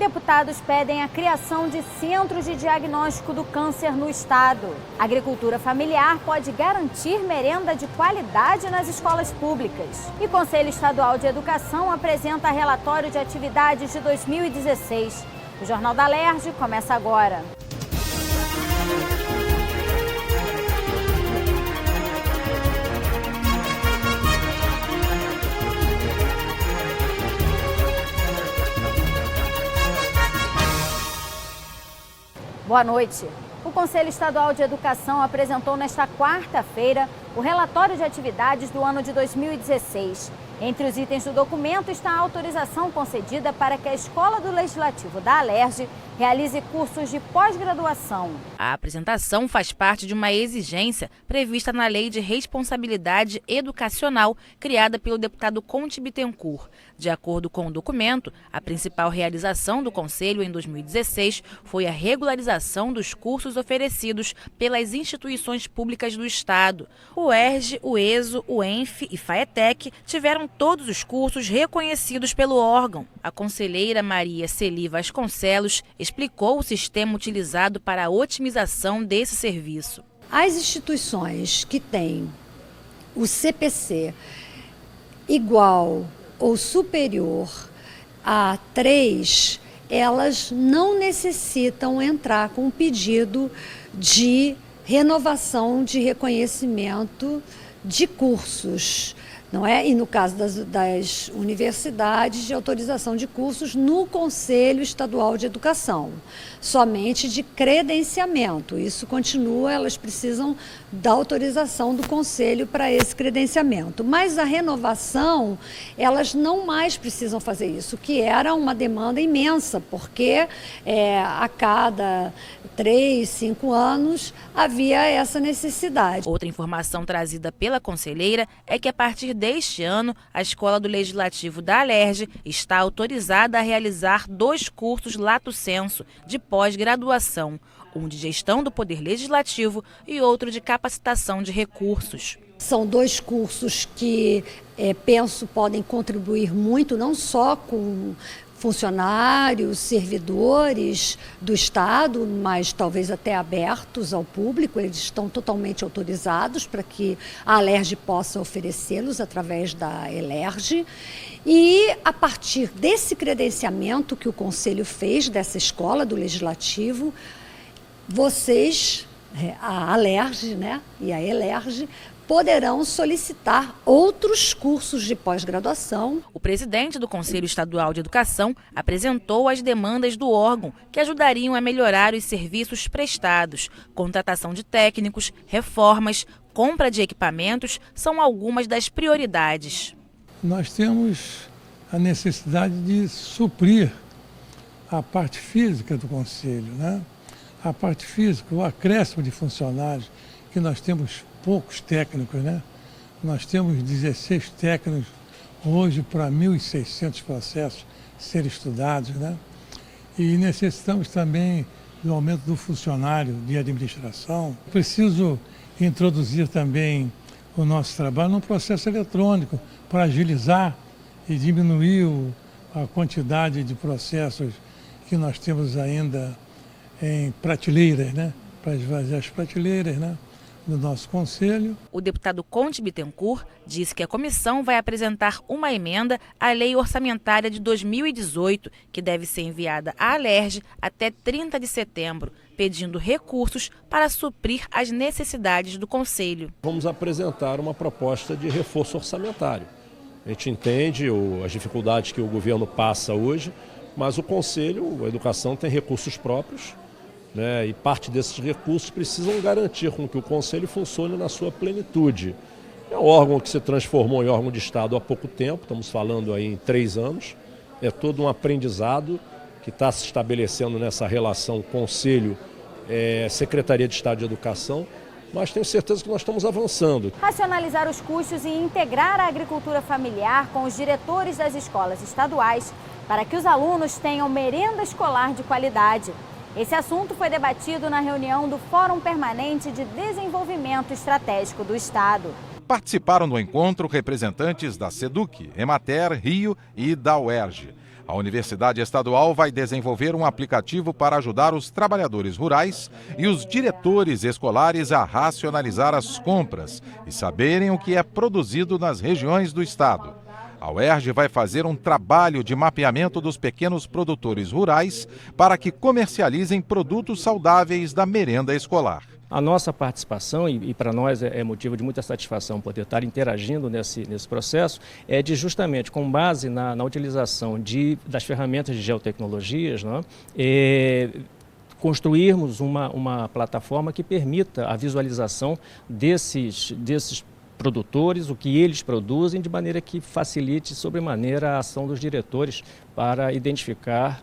Deputados pedem a criação de centros de diagnóstico do câncer no estado. A agricultura familiar pode garantir merenda de qualidade nas escolas públicas. E o Conselho Estadual de Educação apresenta relatório de atividades de 2016. O Jornal da Alerj começa agora. Boa noite. O Conselho Estadual de Educação apresentou nesta quarta-feira o relatório de atividades do ano de 2016. Entre os itens do documento está a autorização concedida para que a Escola do Legislativo da Alerj realize cursos de pós-graduação. A apresentação faz parte de uma exigência prevista na Lei de Responsabilidade Educacional, criada pelo deputado Conte Bittencourt. De acordo com o documento, a principal realização do Conselho em 2016 foi a regularização dos cursos oferecidos pelas instituições públicas do Estado. O ERJ, o ESO, o ENF e FAETEC tiveram todos os cursos reconhecidos pelo órgão. A conselheira Maria Celi Vasconcelos explicou o sistema utilizado para a otimização desse serviço. As instituições que têm o CPC igual ou superior a 3, elas não necessitam entrar com um pedido de renovação de reconhecimento de cursos, não é? E no caso das universidades, de autorização de cursos no Conselho Estadual de Educação, somente de credenciamento. Isso continua, elas precisam da autorização do Conselho para esse credenciamento. Mas a renovação, elas não mais precisam fazer isso, que era uma demanda imensa, porque a cada 3, 5 anos havia essa necessidade. Outra informação trazida pela conselheira é que a partir deste ano, a Escola do Legislativo da Alerj está autorizada a realizar 2 cursos lato sensu de pós-graduação, um de gestão do Poder Legislativo e outro de capacitação de recursos. São 2 cursos que, penso, podem contribuir muito, não só com funcionários, servidores do Estado, mas talvez até abertos ao público. Eles estão totalmente autorizados para que a Alerj possa oferecê-los através da Elerj. E a partir desse credenciamento que o Conselho fez dessa escola do Legislativo, vocês, a Alerj, né, e a Elerj, poderão solicitar outros cursos de pós-graduação. O presidente do Conselho Estadual de Educação apresentou as demandas do órgão que ajudariam a melhorar os serviços prestados. Contratação de técnicos, reformas, compra de equipamentos são algumas das prioridades. Nós temos a necessidade de suprir a parte física do Conselho, né? A parte física, o acréscimo de funcionários, que nós temos poucos técnicos, né? Nós temos 16 técnicos hoje para 1.600 processos serem estudados, né? E necessitamos também do aumento do funcionário de administração. Preciso introduzir também o nosso trabalho num processo eletrônico para agilizar e diminuir a quantidade de processos que nós temos ainda em prateleiras, né? Para esvaziar as prateleiras, né, do nosso Conselho. O deputado Conte Bittencourt disse que a comissão vai apresentar uma emenda à Lei Orçamentária de 2018, que deve ser enviada à Alerj até 30 de setembro, pedindo recursos para suprir as necessidades do Conselho. Vamos apresentar uma proposta de reforço orçamentário. A gente entende as dificuldades que o governo passa hoje, mas o Conselho, a educação, tem recursos próprios, né, e parte desses recursos precisam garantir com que o Conselho funcione na sua plenitude. É um órgão que se transformou em órgão de Estado há pouco tempo, estamos falando aí em 3 anos. É todo um aprendizado que está se estabelecendo nessa relação Conselho-Secretaria de Estado de Educação, mas tenho certeza que nós estamos avançando. Racionalizar os custos e integrar a agricultura familiar com os diretores das escolas estaduais para que os alunos tenham merenda escolar de qualidade. Esse assunto foi debatido na reunião do Fórum Permanente de Desenvolvimento Estratégico do Estado. Participaram do encontro representantes da SEDUC, Emater, Rio e da UERJ. A Universidade Estadual vai desenvolver um aplicativo para ajudar os trabalhadores rurais e os diretores escolares a racionalizar as compras e saberem o que é produzido nas regiões do estado. A UERJ vai fazer um trabalho de mapeamento dos pequenos produtores rurais para que comercializem produtos saudáveis da merenda escolar. A nossa participação, e para nós é motivo de muita satisfação poder estar interagindo nesse processo, é de justamente com base na utilização das ferramentas de geotecnologias, né, construirmos uma plataforma que permita a visualização desses produtores, o que eles produzem, de maneira que facilite sobremaneira a ação dos diretores para identificar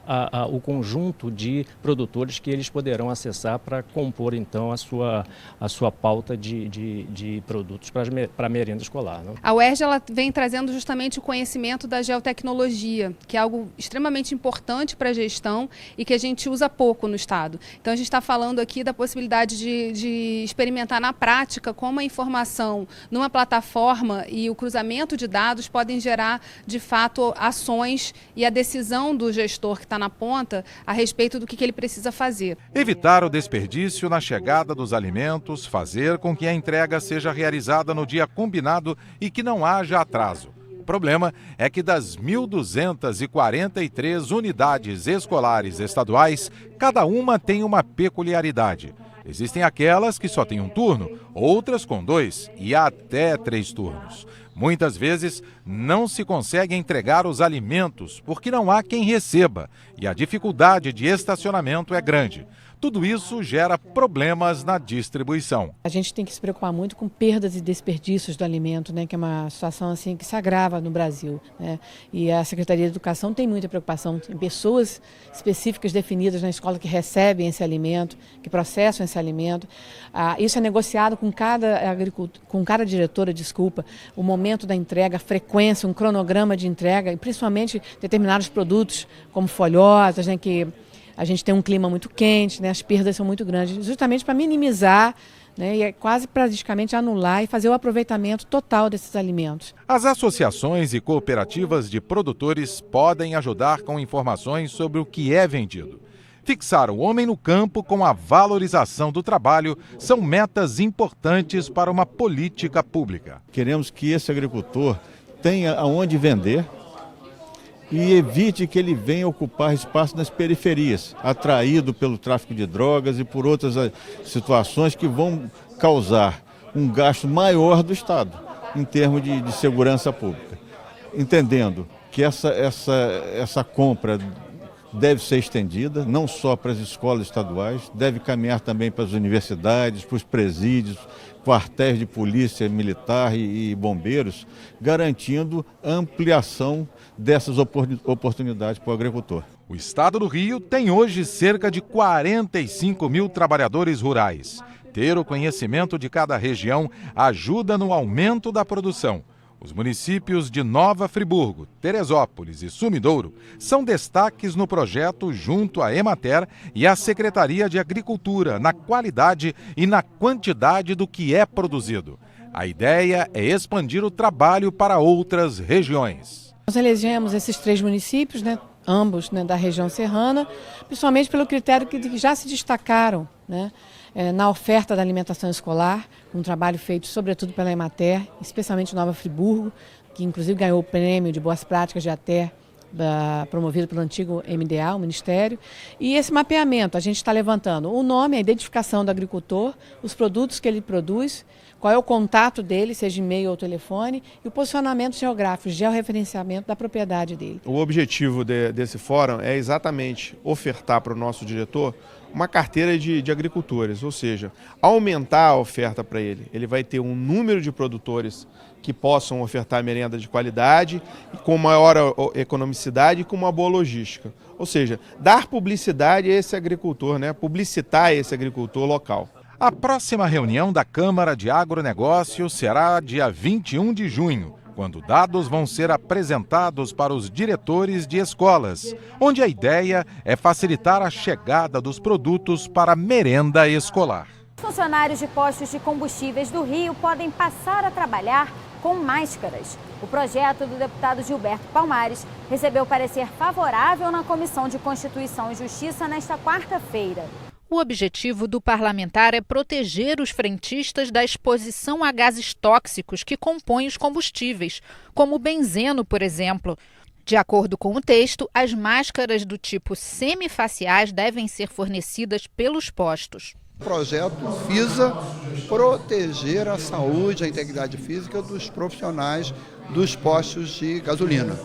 o conjunto de produtores que eles poderão acessar para compor então a sua pauta de produtos para a merenda escolar. Né? A UERJ ela vem trazendo justamente o conhecimento da geotecnologia, que é algo extremamente importante para a gestão e que a gente usa pouco no estado. Então a gente está falando aqui da possibilidade de experimentar na prática como a informação numa plataforma e o cruzamento de dados podem gerar de fato ações e a decisão do gestor que está na ponta a respeito do que ele precisa fazer. Evitar o desperdício na chegada dos alimentos, fazer com que a entrega seja realizada no dia combinado e que não haja atraso. O problema é que das 1.243 unidades escolares estaduais, cada uma tem uma peculiaridade. Existem aquelas que só têm um turno, outras com 2 e até 3 turnos. Muitas vezes não se consegue entregar os alimentos porque não há quem receba e a dificuldade de estacionamento é grande. Tudo isso gera problemas na distribuição. A gente tem que se preocupar muito com perdas e desperdícios do alimento, né, que é uma situação assim que se agrava no Brasil, né? E a Secretaria de Educação tem muita preocupação, tem pessoas específicas definidas na escola que recebem esse alimento, que processam esse alimento. Isso é negociado com cada diretora, o momento da entrega, a frequência, um cronograma de entrega e principalmente determinados produtos como folhosas, né, que a gente tem um clima muito quente, né, as perdas são muito grandes, justamente para minimizar, né, e quase praticamente anular e fazer o aproveitamento total desses alimentos. As associações e cooperativas de produtores podem ajudar com informações sobre o que é vendido. Fixar o homem no campo com a valorização do trabalho são metas importantes para uma política pública. Queremos que esse agricultor tenha aonde vender e evite que ele venha ocupar espaço nas periferias, atraído pelo tráfico de drogas e por outras situações que vão causar um gasto maior do Estado em termos de segurança pública. Entendendo que essa compra deve ser estendida, não só para as escolas estaduais, deve caminhar também para as universidades, para os presídios, quartéis de polícia militar e bombeiros, garantindo ampliação dessas oportunidades para o agricultor. O estado do Rio tem hoje cerca de 45 mil trabalhadores rurais. Ter o conhecimento de cada região ajuda no aumento da produção. Os municípios de Nova Friburgo, Teresópolis e Sumidouro são destaques no projeto junto à Emater e à Secretaria de Agricultura na qualidade e na quantidade do que é produzido. A ideia é expandir o trabalho para outras regiões. Nós elegemos esses 3 municípios, né, ambos, né, da região serrana, principalmente pelo critério que já se destacaram, né, na oferta da alimentação escolar, um trabalho feito sobretudo pela Emater, especialmente Nova Friburgo, que inclusive ganhou o prêmio de boas práticas de ATER, promovido pelo antigo MDA, o Ministério. E esse mapeamento, a gente está levantando o nome, a identificação do agricultor, os produtos que ele produz, qual é o contato dele, seja e-mail ou telefone, e o posicionamento geográfico, georreferenciamento da propriedade dele. O objetivo desse fórum é exatamente ofertar para o nosso diretor uma carteira de agricultores, ou seja, aumentar a oferta para ele. Ele vai ter um número de produtores que possam ofertar merenda de qualidade, com maior economicidade e com uma boa logística. Ou seja, dar publicidade a esse agricultor, né? Publicitar esse agricultor local. A próxima reunião da Câmara de Agronegócio será dia 21 de junho, quando dados vão ser apresentados para os diretores de escolas, onde a ideia é facilitar a chegada dos produtos para a merenda escolar. Funcionários de postos de combustíveis do Rio podem passar a trabalhar com com máscaras. O projeto do deputado Gilberto Palmares recebeu parecer favorável na Comissão de Constituição e Justiça nesta quarta-feira. O objetivo do parlamentar é proteger os frentistas da exposição a gases tóxicos que compõem os combustíveis, como o benzeno, por exemplo. De acordo com o texto, as máscaras do tipo semifaciais devem ser fornecidas pelos postos. O projeto visa proteger a saúde, a integridade física dos profissionais dos postos de gasolina.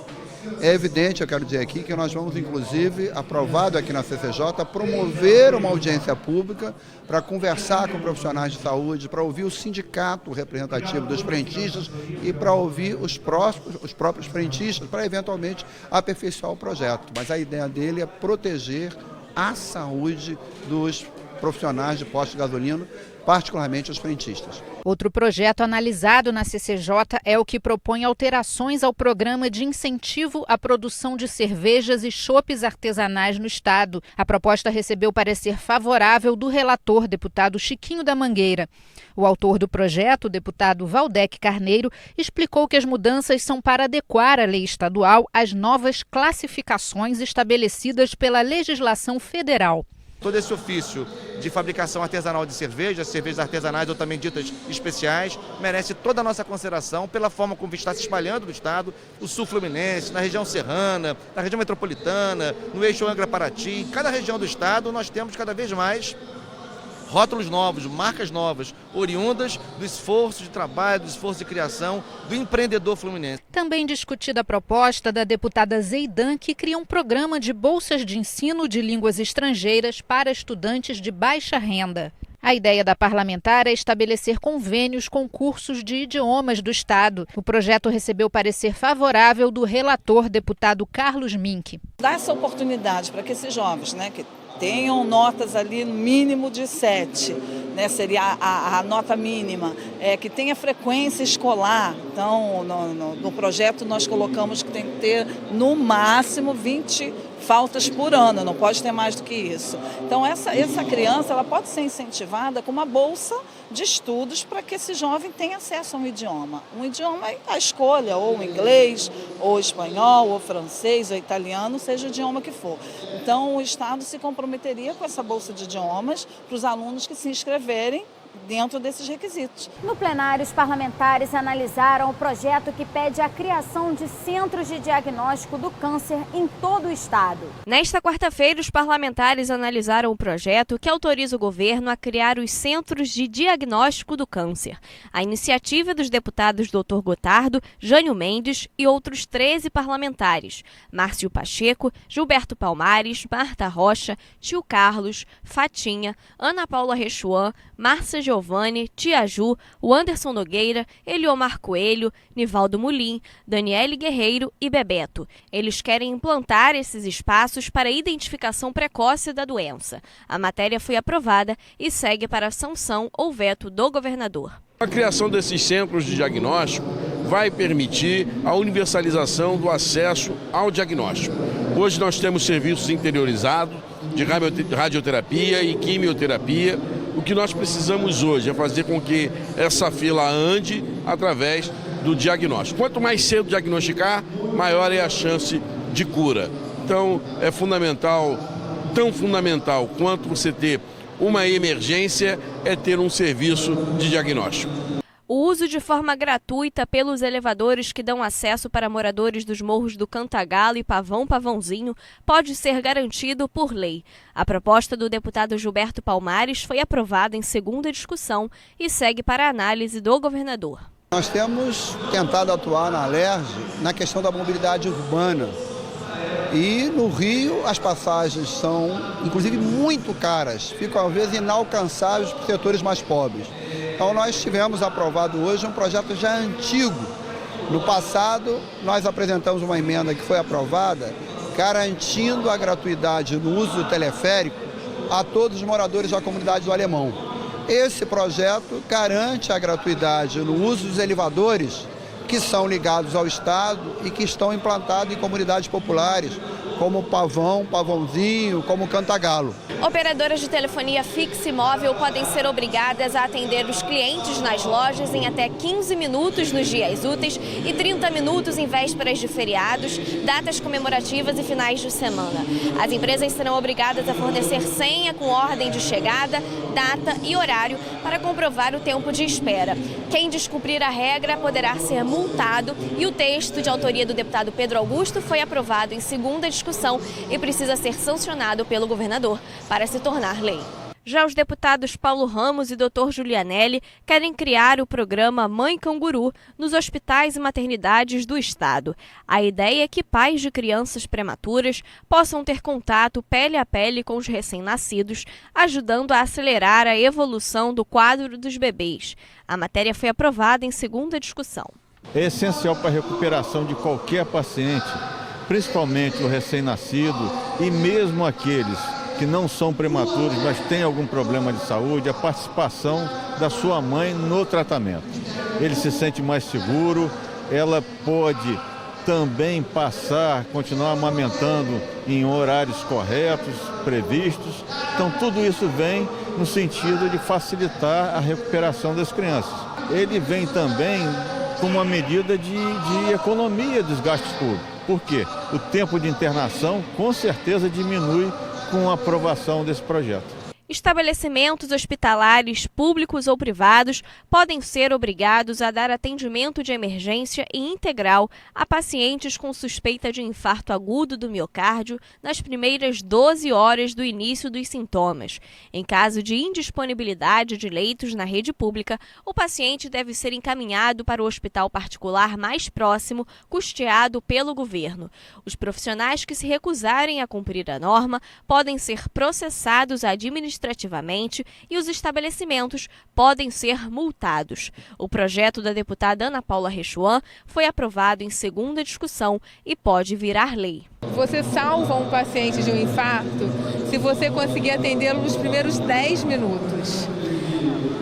É evidente, eu quero dizer aqui, que nós vamos, inclusive, aprovado aqui na CCJ, promover uma audiência pública para conversar com profissionais de saúde, para ouvir o sindicato representativo dos frentistas e para ouvir os próprios frentistas, para eventualmente aperfeiçoar o projeto. Mas a ideia dele é proteger a saúde dos profissionais de postos de gasolina, particularmente os frentistas. Outro projeto analisado na CCJ é o que propõe alterações ao programa de incentivo à produção de cervejas e chopes artesanais no estado. A proposta recebeu parecer favorável do relator, deputado Chiquinho da Mangueira. O autor do projeto, o deputado Valdec Carneiro, explicou que as mudanças são para adequar a lei estadual às novas classificações estabelecidas pela legislação federal. Todo esse ofício de fabricação artesanal de cervejas artesanais ou também ditas especiais, merece toda a nossa consideração pela forma como está se espalhando no estado, o sul fluminense, na região serrana, na região metropolitana, no eixo Angra-Paraty. Em cada região do estado nós temos cada vez mais rótulos novos, marcas novas, oriundas do esforço de trabalho, do esforço de criação do empreendedor fluminense. Também discutida a proposta da deputada Zeidan, que cria um programa de bolsas de ensino de línguas estrangeiras para estudantes de baixa renda. A ideia da parlamentar é estabelecer convênios com cursos de idiomas do estado. O projeto recebeu parecer favorável do relator, deputado Carlos Mink. Dá essa oportunidade para que esses jovens, que tenham notas ali no mínimo de 7, seria a nota mínima, que tenha frequência escolar. Então, no projeto nós colocamos que tem que ter no máximo 20 faltas por ano, não pode ter mais do que isso. Então, essa criança ela pode ser incentivada com uma bolsa de estudos para que esse jovem tenha acesso a um idioma. Um idioma é a escolha, ou o inglês, ou o espanhol, ou o francês, ou o italiano, seja o idioma que for. Então, o Estado se comprometeria com essa bolsa de idiomas para os alunos que se inscreverem dentro desses requisitos. No plenário, os parlamentares analisaram o projeto que pede a criação de centros de diagnóstico do câncer em todo o estado. Nesta quarta-feira, os parlamentares analisaram o projeto que autoriza o governo a criar os centros de diagnóstico do câncer. A iniciativa é dos deputados Dr. Gotardo, Jânio Mendes e outros 13 parlamentares: Márcio Pacheco, Gilberto Palmares, Marta Rocha, Tio Carlos, Fatinha, Ana Paula Rechuan, Márcia Giovanni, Tia Ju, o Anderson Nogueira, Eliomar Coelho, Nivaldo Mulim, Daniele Guerreiro e Bebeto. Eles querem implantar esses espaços para a identificação precoce da doença. A matéria foi aprovada e segue para a sanção ou veto do governador. A criação desses centros de diagnóstico vai permitir a universalização do acesso ao diagnóstico. Hoje nós temos serviços interiorizados de radioterapia e quimioterapia. O que nós precisamos hoje é fazer com que essa fila ande através do diagnóstico. Quanto mais cedo diagnosticar, maior é a chance de cura. Então, é fundamental, tão fundamental quanto você ter uma emergência, é ter um serviço de diagnóstico. O uso de forma gratuita pelos elevadores que dão acesso para moradores dos morros do Cantagalo e Pavãozinho pode ser garantido por lei. A proposta do deputado Gilberto Palmares foi aprovada em segunda discussão e segue para a análise do governador. Nós temos tentado atuar na Alerj na questão da mobilidade urbana. E no Rio as passagens são, inclusive, muito caras, ficam às vezes inalcançáveis para os setores mais pobres. Então nós tivemos aprovado hoje um projeto já antigo. No passado nós apresentamos uma emenda que foi aprovada, garantindo a gratuidade no uso do teleférico a todos os moradores da comunidade do Alemão. Esse projeto garante a gratuidade no uso dos elevadores que são ligados ao Estado e que estão implantados em comunidades populares, como pavão, pavãozinho, como cantagalo. Operadoras de telefonia fixa e móvel podem ser obrigadas a atender os clientes nas lojas em até 15 minutos nos dias úteis e 30 minutos em vésperas de feriados, datas comemorativas e finais de semana. As empresas serão obrigadas a fornecer senha com ordem de chegada, data e horário para comprovar o tempo de espera. Quem descumprir a regra poderá ser multado e o texto de autoria do deputado Pedro Augusto foi aprovado em segunda discussão e precisa ser sancionado pelo governador para se tornar lei. Já os deputados Paulo Ramos e Dr. Julianelli querem criar o programa Mãe Canguru nos hospitais e maternidades do estado. A ideia é que pais de crianças prematuras possam ter contato pele a pele com os recém-nascidos, ajudando a acelerar a evolução do quadro dos bebês. A matéria foi aprovada em segunda discussão. É essencial para a recuperação de qualquer paciente, principalmente o recém-nascido e mesmo aqueles que não são prematuros, mas têm algum problema de saúde, a participação da sua mãe no tratamento. Ele se sente mais seguro, ela pode também continuar amamentando em horários corretos, previstos. Então tudo isso vem no sentido de facilitar a recuperação das crianças. Ele vem também como uma medida de economia dos gastos públicos. Por quê? O tempo de internação com certeza diminui com a aprovação desse projeto. Estabelecimentos hospitalares, públicos ou privados, podem ser obrigados a dar atendimento de emergência e integral a pacientes com suspeita de infarto agudo do miocárdio nas primeiras 12 horas do início dos sintomas. Em caso de indisponibilidade de leitos na rede pública, o paciente deve ser encaminhado para o hospital particular mais próximo, custeado pelo governo. Os profissionais que se recusarem a cumprir a norma podem ser processados administrativamente e os estabelecimentos podem ser multados. O projeto da deputada Ana Paula Rechuan foi aprovado em segunda discussão e pode virar lei. Você salva um paciente de um infarto se você conseguir atendê-lo nos primeiros 10 minutos.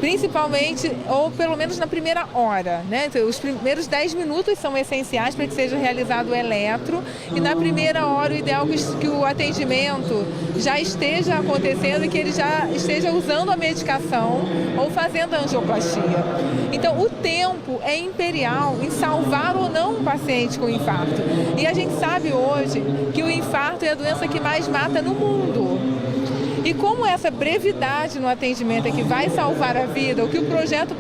Principalmente, ou pelo menos na primeira hora, né? Então, os primeiros 10 minutos são essenciais para que seja realizado o eletro e na primeira hora o ideal é que o atendimento já esteja acontecendo e que ele já esteja usando a medicação ou fazendo a angioplastia. Então o tempo é imperial em salvar ou não um paciente com infarto. E a gente sabe hoje que o infarto é a doença que mais mata no mundo. E como essa brevidade no atendimento é que vai salvar a vida, o que o projeto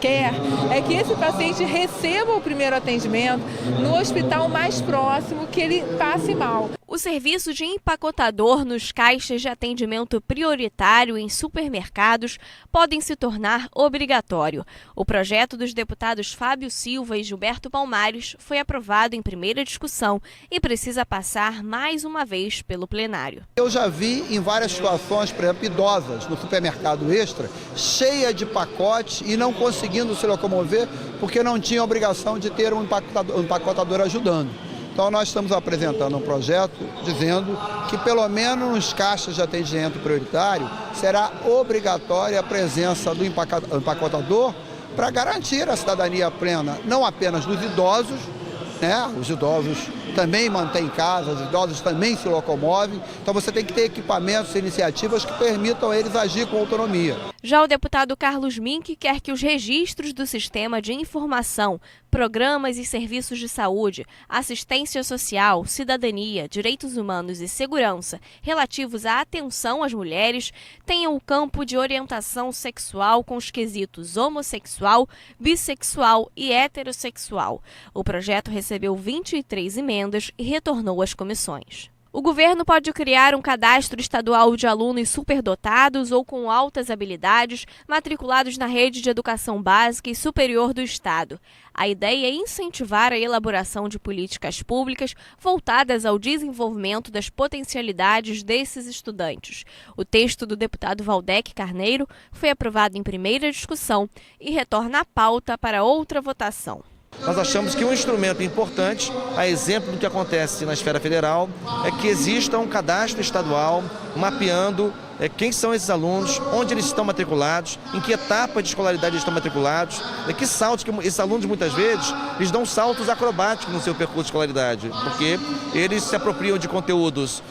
quer é que esse paciente receba o primeiro atendimento no hospital mais próximo, que ele passe mal. O serviço de empacotador nos caixas de atendimento prioritário em supermercados podem se tornar obrigatório. O projeto dos deputados Fábio Silva e Gilberto Palmares foi aprovado em primeira discussão e precisa passar mais uma vez pelo plenário. Eu já vi em várias situações, por exemplo, idosas no supermercado Extra, cheia de pacotes e não conseguindo se locomover porque não tinha obrigação de ter um empacotador ajudando. Então nós estamos apresentando um projeto dizendo que pelo menos nos caixas de atendimento prioritário será obrigatória a presença do empacotador para garantir a cidadania plena, não apenas dos idosos, né? Os idosos também mantêm casa, os idosos também se locomovem, então você tem que ter equipamentos e iniciativas que permitam a eles agir com autonomia. Já o deputado Carlos Mink quer que os registros do Sistema de Informação, Programas e Serviços de Saúde, Assistência Social, Cidadania, Direitos Humanos e Segurança relativos à atenção às mulheres tenham o campo de orientação sexual com os quesitos homossexual, bissexual e heterossexual. O projeto recebeu 23 emendas e retornou às comissões. O governo pode criar um cadastro estadual de alunos superdotados ou com altas habilidades matriculados na rede de educação básica e superior do Estado. A ideia é incentivar a elaboração de políticas públicas voltadas ao desenvolvimento das potencialidades desses estudantes. O texto do deputado Valdec Carneiro foi aprovado em primeira discussão e retorna à pauta para outra votação. Nós achamos que um instrumento importante, a exemplo do que acontece na esfera federal, é que exista um cadastro estadual mapeando quem são esses alunos, onde eles estão matriculados, em que etapa de escolaridade eles estão matriculados, que saltos, que esses alunos muitas vezes eles dão saltos acrobáticos no seu percurso de escolaridade, porque eles se apropriam de conteúdos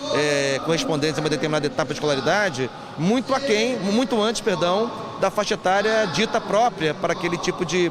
correspondentes a uma determinada etapa de escolaridade muito antes da faixa etária dita própria para aquele tipo de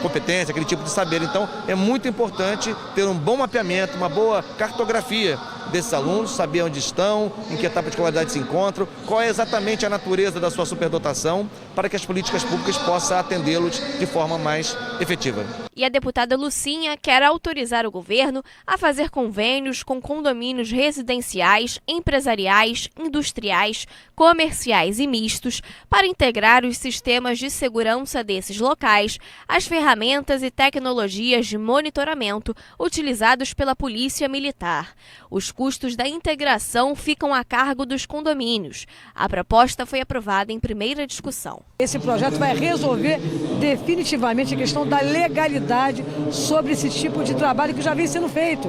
competência, aquele tipo de saber. Então é muito importante ter um bom mapeamento, uma boa cartografia desses alunos, saber onde estão, em que etapa de escolaridade se encontram, qual é exatamente a natureza da sua superdotação, para que as políticas públicas possam atendê-los de forma mais efetiva. E a deputada Lucinha quer autorizar o governo a fazer convênios com condomínios residenciais, empresariais, industriais, comerciais e mistos para integrar os sistemas de segurança desses locais, as ferramentas e tecnologias de monitoramento utilizados pela Polícia Militar. Os custos da integração ficam a cargo dos condomínios. A proposta foi aprovada em primeira discussão. Esse projeto vai resolver definitivamente a questão da legalidade sobre esse tipo de trabalho que já vem sendo feito.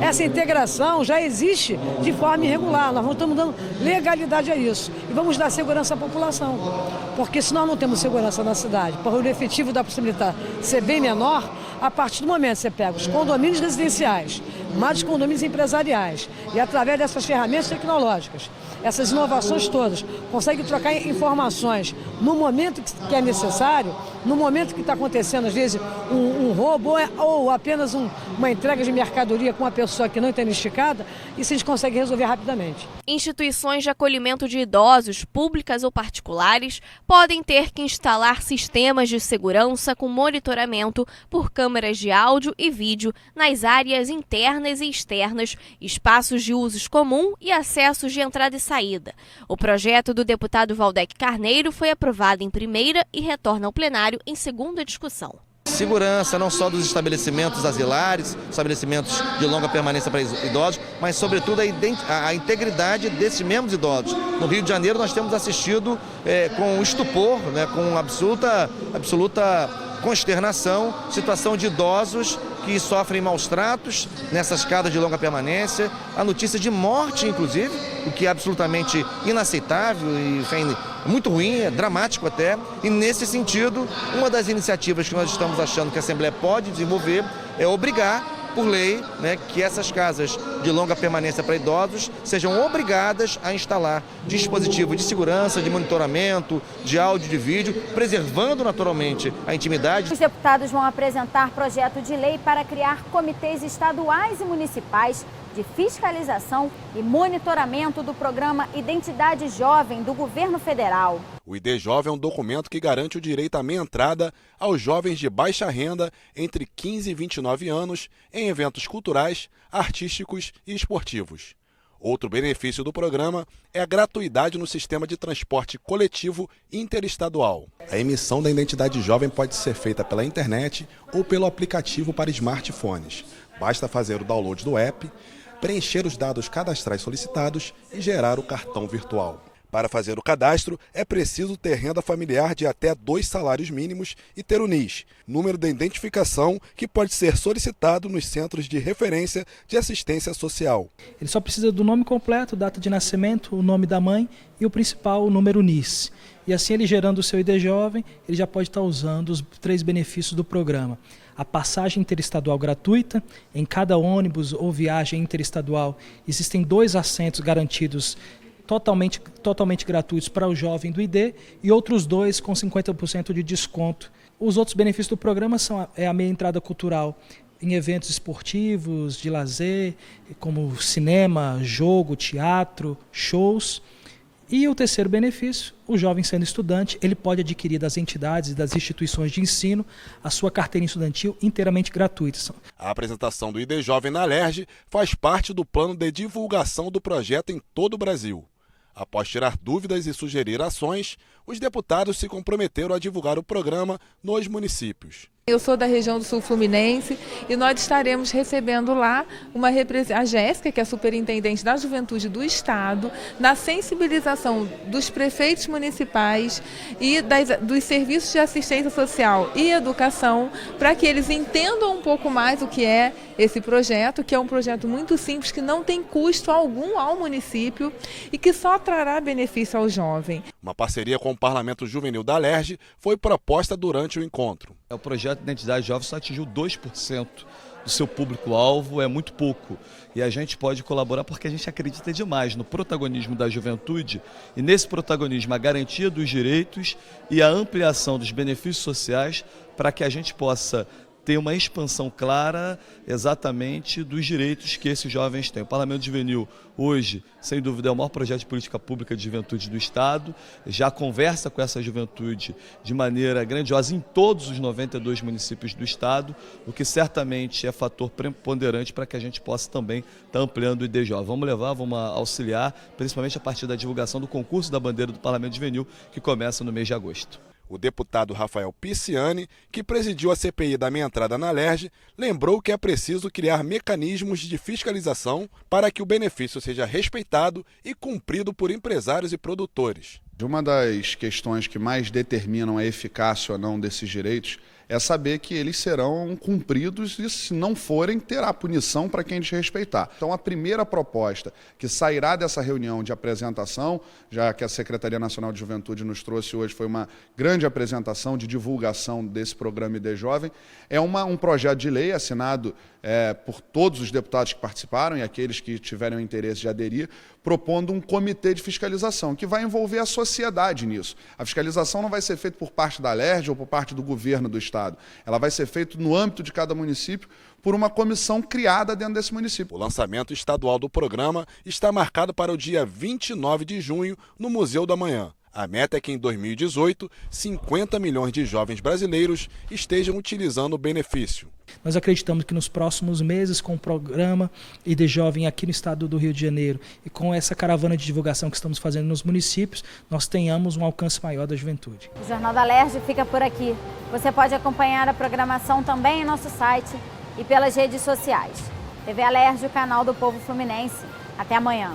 Essa integração já existe de forma irregular, nós estamos dando legalidade a isso e vamos dar segurança à população, porque se nós não temos segurança na cidade, por o efetivo da Polícia Militar ser bem menor, a partir do momento que você pega os condomínios residenciais, mais os condomínios empresariais e através dessas ferramentas tecnológicas, essas inovações todas, consegue trocar informações no momento que é necessário, no momento que está acontecendo, às vezes, um roubo ou apenas uma entrega de mercadoria com uma pessoa que não está identificada, isso a gente consegue resolver rapidamente. Instituições de acolhimento de idosos, públicas ou particulares, podem ter que instalar sistemas de segurança com monitoramento por câmeras de áudio e vídeo nas áreas internas e externas, espaços de usos comum e acessos de entrada e saída. O projeto do deputado Valdec Carneiro foi aprovado em primeira e retorna ao plenário em segunda discussão. Segurança não só dos estabelecimentos asilares, estabelecimentos de longa permanência para idosos, mas sobretudo a integridade desses mesmos idosos. No Rio de Janeiro nós temos assistido com estupor, com absoluta consternação, situação de idosos que sofrem maus tratos nessas casas de longa permanência, a notícia de morte, inclusive, o que é absolutamente inaceitável e muito ruim, é dramático até. E nesse sentido, uma das iniciativas que nós estamos achando que a Assembleia pode desenvolver é obrigar, por lei, que essas casas de longa permanência para idosos sejam obrigadas a instalar dispositivos de segurança, de monitoramento, de áudio, de vídeo, preservando naturalmente a intimidade. Os deputados vão apresentar projeto de lei para criar comitês estaduais e municipais de fiscalização e monitoramento do programa Identidade Jovem do governo federal. O ID Jovem é um documento que garante o direito à meia entrada aos jovens de baixa renda entre 15 e 29 anos em eventos culturais, artísticos e esportivos. Outro benefício do programa é a gratuidade no sistema de transporte coletivo interestadual. A emissão da Identidade Jovem pode ser feita pela internet ou pelo aplicativo para smartphones. Basta fazer o download do app, preencher os dados cadastrais solicitados e gerar o cartão virtual. Para fazer o cadastro, é preciso ter renda familiar de até 2 salários mínimos e ter o NIS, número de identificação, que pode ser solicitado nos centros de referência de assistência social. Ele só precisa do nome completo, data de nascimento, o nome da mãe e o principal, o número NIS. E assim, ele gerando o seu ID Jovem, ele já pode estar usando os 3 benefícios do programa. A passagem interestadual gratuita, em cada ônibus ou viagem interestadual existem 2 assentos garantidos totalmente gratuitos para o jovem do ID e outros 2 com 50% de desconto. Os outros benefícios do programa são a meia entrada cultural em eventos esportivos, de lazer, como cinema, jogo, teatro, shows. E o terceiro benefício, o jovem sendo estudante, ele pode adquirir das entidades e das instituições de ensino a sua carteira estudantil inteiramente gratuita. A apresentação do ID Jovem na Alerj faz parte do plano de divulgação do projeto em todo o Brasil. Após tirar dúvidas e sugerir ações, os deputados se comprometeram a divulgar o programa nos municípios. Eu sou da região do Sul Fluminense e nós estaremos recebendo lá a Jéssica, que é a superintendente da Juventude do Estado, na sensibilização dos prefeitos municipais e dos serviços de assistência social e educação, para que eles entendam um pouco mais o que é esse projeto, que é um projeto muito simples, que não tem custo algum ao município e que só trará benefício ao jovem. Uma parceria com o Parlamento Juvenil da Alerj foi proposta durante o encontro. O projeto de identidade jovem só atingiu 2% do seu público-alvo, é muito pouco. E a gente pode colaborar porque a gente acredita demais no protagonismo da juventude e nesse protagonismo a garantia dos direitos e a ampliação dos benefícios sociais para que a gente possa ter uma expansão clara exatamente dos direitos que esses jovens têm. O Parlamento Juvenil hoje, sem dúvida, é o maior projeto de política pública de juventude do Estado, já conversa com essa juventude de maneira grandiosa em todos os 92 municípios do Estado, o que certamente é fator preponderante para que a gente possa também estar ampliando o IDJ. Vamos auxiliar, principalmente a partir da divulgação do concurso da bandeira do Parlamento Juvenil, que começa no mês de agosto. O deputado Rafael Pisciani, que presidiu a CPI da minha entrada na Alerj, lembrou que é preciso criar mecanismos de fiscalização para que o benefício seja respeitado e cumprido por empresários e produtores. Uma das questões que mais determinam a eficácia ou não desses direitos é saber que eles serão cumpridos e, se não forem, terá punição para quem desrespeitar. Então, a primeira proposta que sairá dessa reunião de apresentação, já que a Secretaria Nacional de Juventude nos trouxe hoje, foi uma grande apresentação de divulgação desse programa ID Jovem, é um projeto de lei assinado por todos os deputados que participaram e aqueles que tiverem o interesse de aderir, propondo um comitê de fiscalização, que vai envolver a sociedade nisso. A fiscalização não vai ser feita por parte da Alerj ou por parte do governo do Estado. Ela vai ser feita no âmbito de cada município por uma comissão criada dentro desse município. O lançamento estadual do programa está marcado para o dia 29 de junho no Museu da Manhã. A meta é que em 2018, 50 milhões de jovens brasileiros estejam utilizando o benefício. Nós acreditamos que nos próximos meses, com o programa ID Jovem aqui no estado do Rio de Janeiro e com essa caravana de divulgação que estamos fazendo nos municípios, nós tenhamos um alcance maior da juventude. O Jornal da Alerj fica por aqui. Você pode acompanhar a programação também em nosso site e pelas redes sociais. TV Alerj, o canal do povo fluminense. Até amanhã.